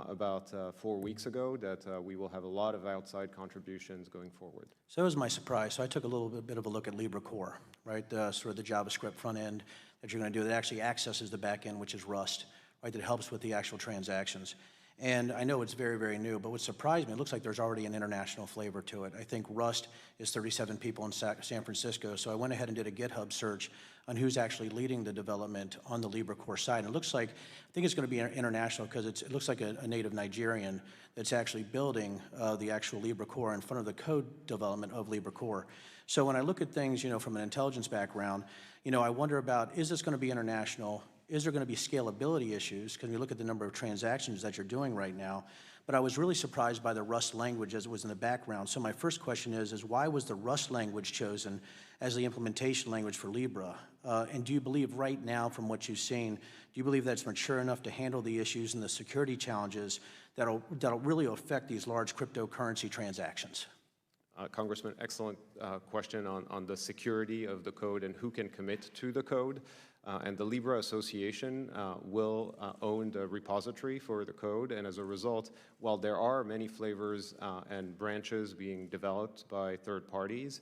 about 4 weeks ago that we will have a lot of outside contributions going forward. So that was my surprise. So I took a little bit of a look at LibreCore, right? Sort of the JavaScript front end that you're going to do that actually accesses the back end, which is Rust, right? That helps with the actual transactions. And I know it's very, very new, but what surprised me, it looks like there's already an international flavor to it. I think Rust is 37 people in San Francisco, so I went ahead and did a GitHub search on who's actually leading the development on the LibreCore side. And it looks like, I think it's going to be international because it looks like a native Nigerian that's actually building the actual LibreCore in front of the code development of LibreCore. So when I look at things, from an intelligence background, I wonder about, is this going to be international? Is there going to be scalability issues? Because we look at the number of transactions that you're doing right now. But I was really surprised by the Rust language as it was in the background. So my first question is why was the Rust language chosen as the implementation language for Libra? And do you believe right now, from what you've seen, do you believe that it's mature enough to handle the issues and the security challenges that'll really affect these large cryptocurrency transactions? Congressman, excellent question on the security of the code and who can commit to the code. And the Libra Association will own the repository for the code, and as a result, while there are many flavors and branches being developed by third parties,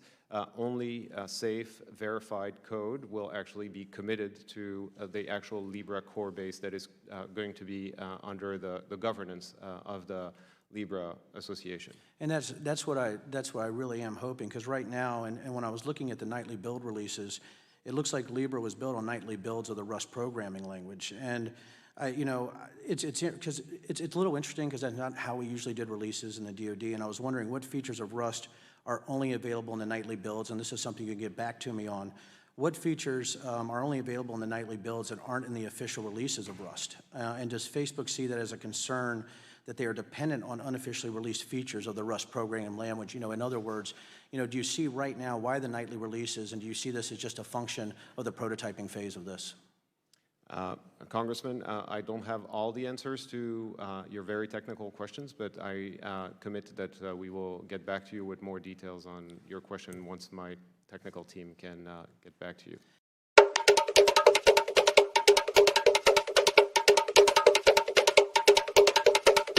only safe, verified code will actually be committed to the actual Libra core base that is going to be under the governance of the Libra Association. And that's what I really am hoping, because right now, and when I was looking at the nightly build releases, it looks like Libra was built on nightly builds of the Rust programming language. And it's a little interesting because that's not how we usually did releases in the DoD. And I was wondering what features of Rust are only available in the nightly builds, and this is something you can get back to me on. What features are only available in the nightly builds that aren't in the official releases of Rust? And does Facebook see that as a concern that they are dependent on unofficially released features of the Rust programming language? In other words, do you see right now why the nightly releases, and do you see this as just a function of the prototyping phase of this? Congressman, I don't have all the answers to your very technical questions, but I commit that we will get back to you with more details on your question once my technical team can get back to you.